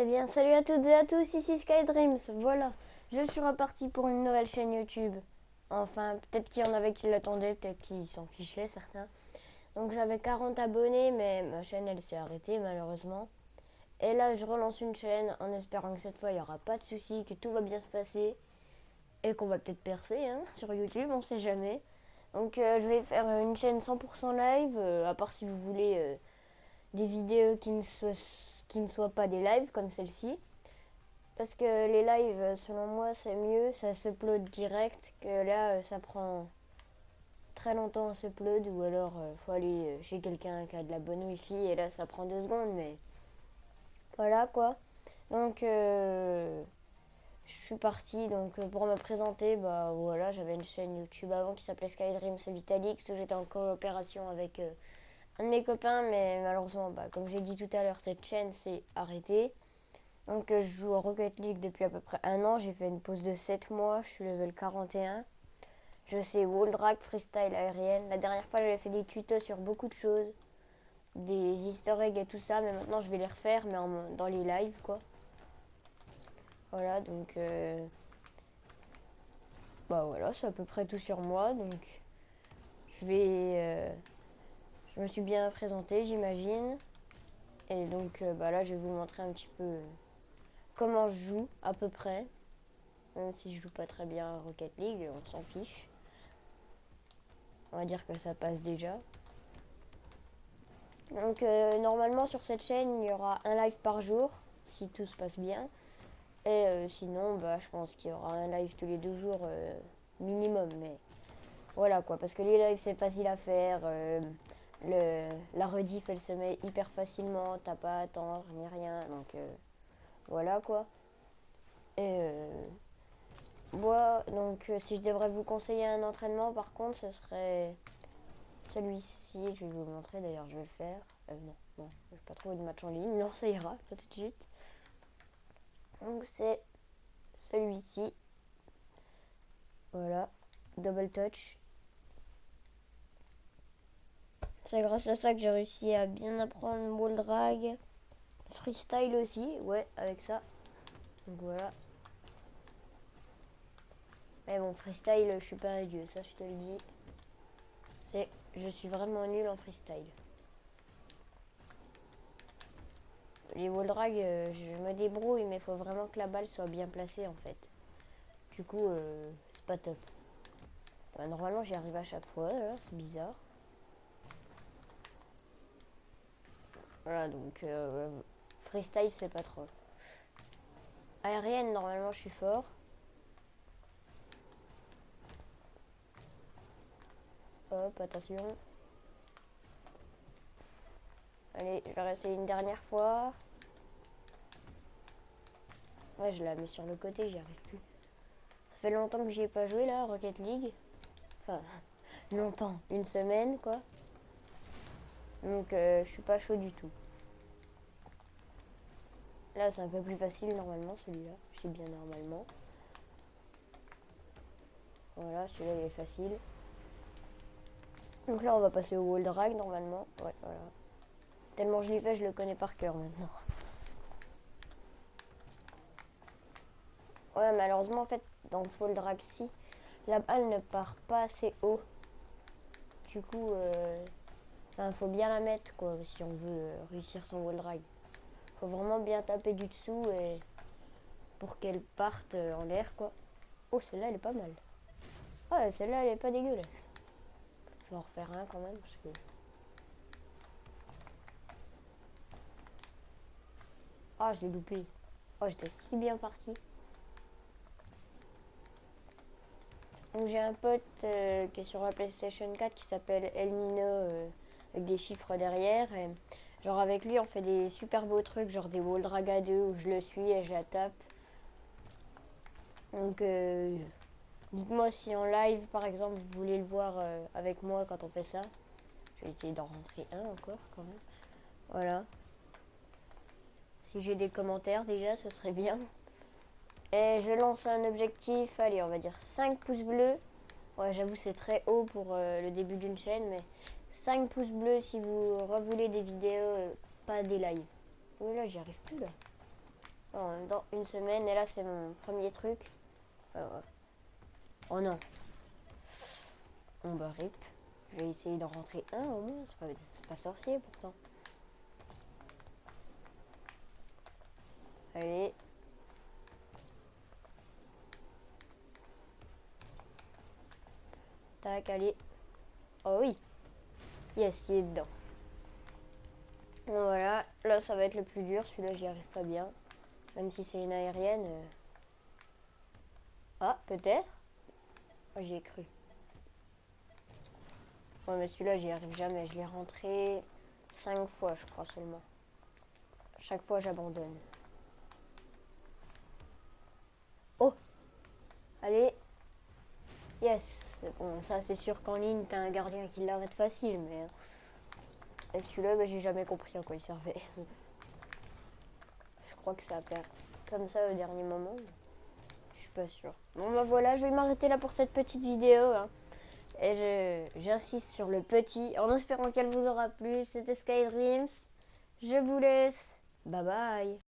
Eh bien, salut à toutes et à tous, ici SkyDreams. Voilà, je suis reparti pour une nouvelle chaîne YouTube. Enfin, peut-être qu'il y en avait qui l'attendaient, peut-être qui s'en fichaient, certains. Donc j'avais 40 abonnés, mais ma chaîne, elle s'est arrêtée, malheureusement. Et là, je relance une chaîne en espérant que cette fois, il n'y aura pas de soucis, que tout va bien se passer. Et qu'on va peut-être percer, hein, sur YouTube, on sait jamais. Donc je vais faire une chaîne 100% live, à part si vous voulez des vidéos qui ne soient pas des lives comme celle-ci. Parce que les lives, selon moi, c'est mieux, ça s'upload direct, que là, ça prend très longtemps à s'upload, ou alors faut aller chez quelqu'un qui a de la bonne wifi, et là, ça prend 2 secondes, mais voilà quoi. Donc, je suis partie, donc pour me présenter, bah voilà, j'avais une chaîne YouTube avant qui s'appelait SkyDreams Vitalix, où j'étais en coopération avec un de mes copains, mais malheureusement, bah, comme j'ai dit tout à l'heure, cette chaîne s'est arrêtée. Donc je joue à Rocket League depuis à peu près un an. J'ai fait une pause de 7 mois. Je suis level 41. Je sais wall drag, freestyle, aérienne. La dernière fois j'avais fait des tutos sur beaucoup de choses. Des easter eggs et tout ça. Mais maintenant je vais les refaire mais dans les lives quoi. Voilà donc bah voilà, c'est à peu près tout sur moi. Donc je vais je me suis bien présenté j'imagine. Et donc bah là je vais vous montrer un petit peu comment je joue à peu près. Même si je joue pas très bien à Rocket League, on s'en fiche. On va dire que ça passe déjà. Donc normalement sur cette chaîne, il y aura un live par jour, si tout se passe bien. Et sinon, bah, je pense qu'il y aura un live tous les 2 jours minimum. Mais voilà quoi, parce que les lives c'est facile à faire. La rediff elle se met hyper facilement, t'as pas à attendre ni rien. Donc voilà quoi. Et moi, donc si je devrais vous conseiller un entraînement par contre, ce serait celui-ci. Je vais vous le montrer d'ailleurs, je vais le faire. Non, je vais pas trouver de match en ligne. Non, ça ira, pas tout de suite. Donc c'est celui-ci. Voilà, double touch. C'est grâce à ça que j'ai réussi à bien apprendre wall drag. Freestyle aussi, ouais, avec ça. Donc voilà. Mais bon, freestyle, je suis pas un dieu, ça je te le dis. Je suis vraiment nul en freestyle. Les wall drag, je me débrouille, mais il faut vraiment que la balle soit bien placée en fait. Du coup, c'est pas top. Bah, normalement, j'y arrive à chaque fois, là, c'est bizarre. Voilà, donc freestyle, c'est pas trop. Aérienne, normalement, je suis fort. Hop, attention. Allez, je vais réessayer une dernière fois. Ouais, je la mets sur le côté, j'y arrive plus. Ça fait longtemps que j'y ai pas joué, là, Rocket League. Enfin, longtemps, une semaine, quoi. Donc, je suis pas chaud du tout. Là, c'est un peu plus facile, normalement, celui-là. Je dis bien normalement. Voilà, celui-là, il est facile. Donc là, on va passer au wall drag, normalement. Ouais, voilà. Tellement je l'ai fait, je le connais par cœur, maintenant. Ouais, malheureusement, en fait, dans ce wall drag-ci, la balle ne part pas assez haut. Du coup, faut bien la mettre, quoi, si on veut réussir son wall drag. Faut vraiment bien taper du dessous et pour qu'elle parte en l'air, quoi. Oh, celle-là, elle est pas mal. Ouais, celle-là, elle est pas dégueulasse. Je vais en refaire un quand même, parce que... Ah, je l'ai loupé. Oh, j'étais si bien parti. Donc j'ai un pote qui est sur la PlayStation 4 qui s'appelle El Nino avec des chiffres derrière. Et, genre avec lui on fait des super beaux trucs, genre des wall drag à 2 où je le suis et je la tape. Donc dites-moi si en live par exemple vous voulez le voir avec moi quand on fait ça. Je vais essayer d'en rentrer un encore quand même. Voilà. Si j'ai des commentaires déjà ce serait bien. Et je lance un objectif, allez on va dire 5 pouces bleus. Ouais, j'avoue, c'est très haut pour le début d'une chaîne, mais 5 pouces bleus si vous revoulez des vidéos, pas des lives. Oui, là, j'y arrive plus, là. dans une semaine. Et là, c'est mon premier truc. Oh non. On bah rip. Je vais essayer d'en rentrer un au moins. C'est pas sorcier pourtant. Allez. Tac, allez. Oh oui. Yes, il est dedans. Voilà. Là, ça va être le plus dur. Celui-là, j'y arrive pas bien. Même si c'est une aérienne. Ah, peut-être. Oh, j'y ai cru. Ouais, mais celui-là, j'y arrive jamais. Je l'ai rentré 5 fois, je crois seulement. Chaque fois, j'abandonne. Oh! Allez! Yes! Bon, ça, c'est sûr qu'en ligne, t'as un gardien qui l'arrête facile, mais... Et celui-là, bah, j'ai jamais compris à quoi il servait. Je crois que ça a perdu comme ça au dernier moment. Je suis pas sûre. Bon, bah voilà, je vais m'arrêter là pour cette petite vidéo. Hein. Et j'insiste sur le petit, en espérant qu'elle vous aura plu. C'était Skydreams. Je vous laisse. Bye bye.